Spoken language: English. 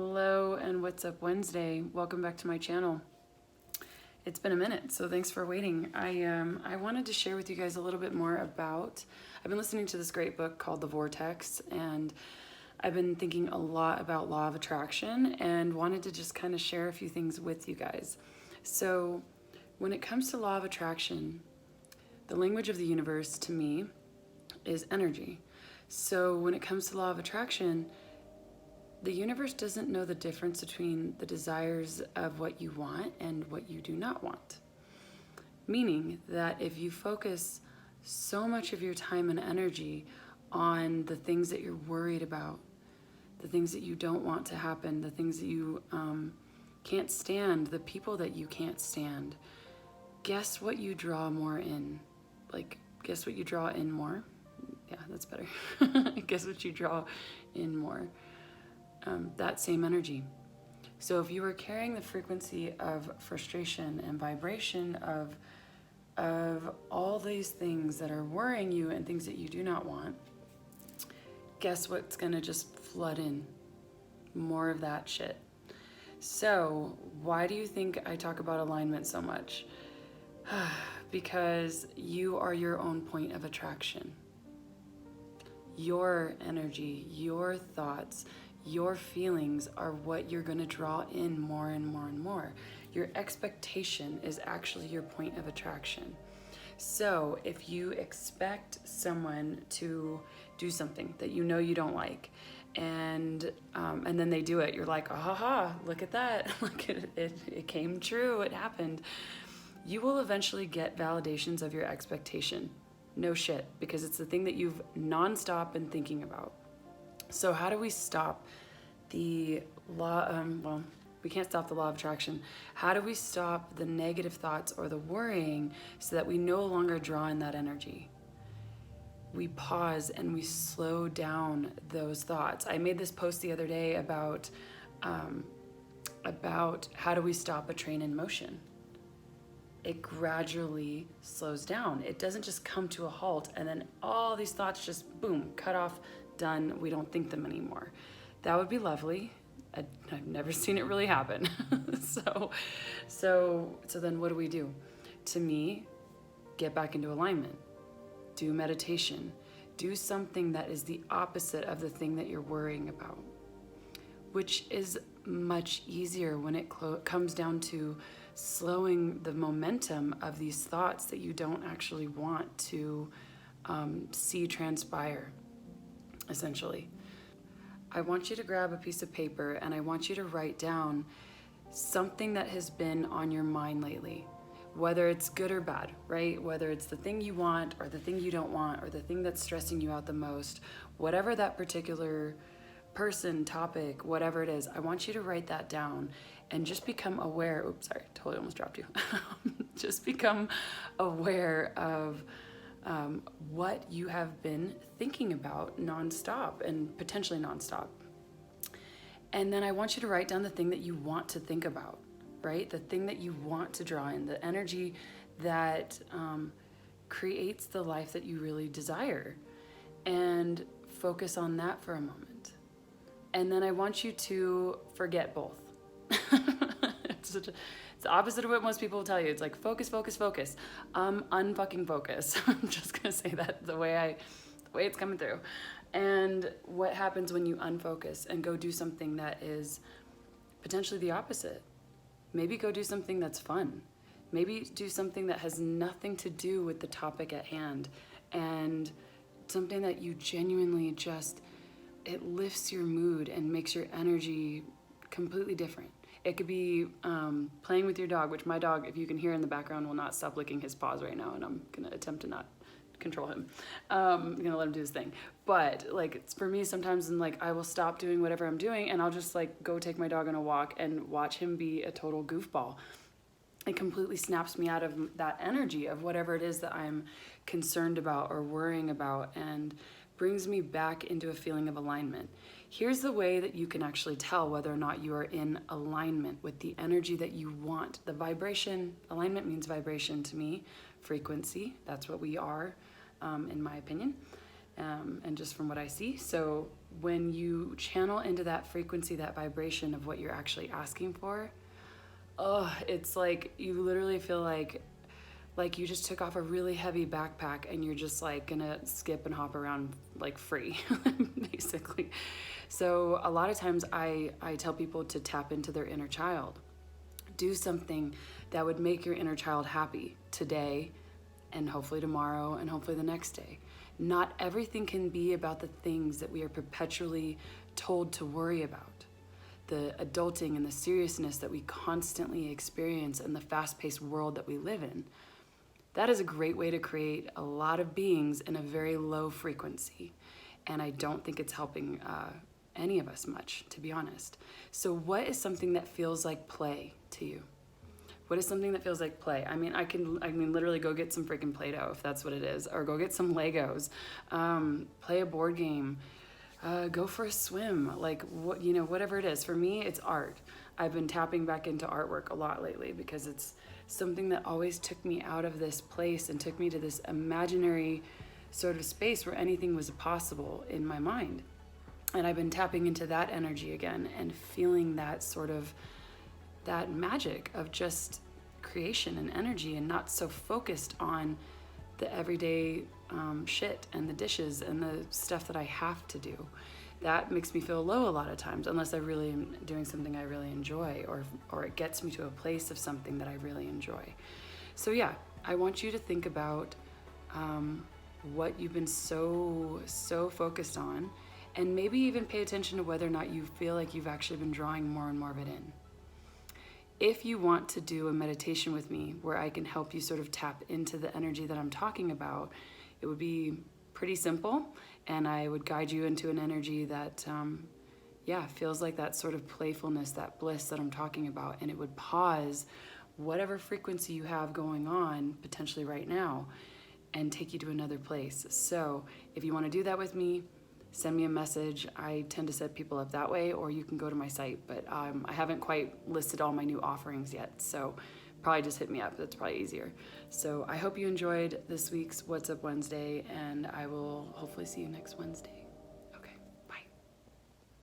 Hello and what's up Wednesday? Welcome back to my channel. It's been a minute, so thanks for waiting. I wanted to share with you guys a little bit more about, I've been listening to this great book called The Vortex, and I've been thinking a lot about law of attraction and wanted to just kind of share a few things with you guys. So when it comes to law of attraction, the language of the universe to me is energy. So when it comes to law of attraction, the universe doesn't know the difference between the desires of what you want and what you do not want. Meaning that if you focus so much of your time and energy on the things that you're worried about, the things that you don't want to happen, the things that you can't stand, the people that you can't stand, guess what you draw more in? Guess what you draw in more? Yeah, that's better. Guess what you draw in more? That same energy. So if you are carrying the frequency of frustration and vibration of all these things that are worrying you and things that you do not want, guess what's gonna just flood in? More of that shit. So why do you think I talk about alignment so much? Because you are your own point of attraction. Your energy, your thoughts, your feelings are what you're going to draw in more and more and more. Your expectation is actually your point of attraction. So if you expect someone to do something that you know you don't like, and then they do it, you're like, ha, look at that. Look, it came true, it happened. You will eventually get validations of your expectation. No shit, because it's the thing that you've nonstop been thinking about. So how do we stop the law, we can't stop the law of attraction. How do we stop the negative thoughts or the worrying so that we no longer draw in that energy? We pause and we slow down those thoughts. I made this post the other day about how do we stop a train in motion. It gradually slows down. It doesn't just come to a halt and then all these thoughts just boom, cut off, done, we don't think them anymore. That would be lovely. I've never seen it really happen. So then what do? To me, get back into alignment. Do meditation. Do something that is the opposite of the thing that you're worrying about, which is much easier when it comes down to slowing the momentum of these thoughts that you don't actually want to see transpire, essentially. I want you to grab a piece of paper and I want you to write down something that has been on your mind lately, whether it's good or bad, right? Whether it's the thing you want or the thing you don't want or the thing that's stressing you out the most, whatever that particular person, topic, whatever it is, I want you to write that down and just become aware. Oops, sorry, totally almost dropped you. Just become aware of what you have been thinking about nonstop and potentially nonstop. And then I want you to write down the thing that you want to think about, right? The thing that you want to draw in, the energy that creates the life that you really desire, and focus on that for a moment. And then I want you to forget both. It's the opposite of what most people will tell you. It's like focus. Unfucking focus. I'm just gonna say that the way it's coming through. And what happens when you unfocus and go do something that is potentially the opposite? Maybe go do something that's fun. Maybe do something that has nothing to do with the topic at hand, and something that you genuinely just, it lifts your mood and makes your energy completely different. It could be playing with your dog, which my dog, if you can hear in the background, will not stop licking his paws right now, and I'm gonna attempt to not control him. I'm gonna let him do his thing. But like, it's for me sometimes, and like I will stop doing whatever I'm doing and I'll just like go take my dog on a walk and watch him be a total goofball. It completely snaps me out of that energy of whatever it is that I'm concerned about or worrying about, and brings me back into a feeling of alignment. Here's the way that you can actually tell whether or not you are in alignment with the energy that you want. The vibration, alignment means vibration to me, frequency, that's what we are, in my opinion, and just from what I see. So when you channel into that frequency, that vibration of what you're actually asking for, oh, it's like you literally feel like you just took off a really heavy backpack and you're just like gonna skip and hop around like free, basically. So a lot of times I tell people to tap into their inner child. Do something that would make your inner child happy today and hopefully tomorrow and hopefully the next day. Not everything can be about the things that we are perpetually told to worry about. The adulting and the seriousness that we constantly experience in the fast-paced world that we live in. That is a great way to create a lot of beings in a very low frequency. And I don't think it's helping any of us much, to be honest. So what is something that feels like play to you? What is something that feels like play? I mean, I can literally go get some freaking Play-Doh if that's what it is, or go get some Legos, play a board game, go for a swim, like what, you know, whatever it is. For me, it's art. I've been tapping back into artwork a lot lately because it's something that always took me out of this place and took me to this imaginary sort of space where anything was possible in my mind. And I've been tapping into that energy again and feeling that sort of, that magic of just creation and energy, and not so focused on the everyday shit and the dishes and the stuff that I have to do. That makes me feel low a lot of times, unless I really am doing something I really enjoy, or it gets me to a place of something that I really enjoy. So yeah, I want you to think about what you've been so focused on, and maybe even pay attention to whether or not you feel like you've actually been drawing more and more of it in. If you want to do a meditation with me where I can help you sort of tap into the energy that I'm talking about, it would be pretty simple, and I would guide you into an energy that, feels like that sort of playfulness, that bliss that I'm talking about, and it would pause whatever frequency you have going on potentially right now and take you to another place. So if you want to do that with me, send me a message. I tend to set people up that way, or you can go to my site, but I haven't quite listed all my new offerings yet, so probably just hit me up. That's probably easier. So I hope you enjoyed this week's What's Up Wednesday, and I will hopefully see you next Wednesday.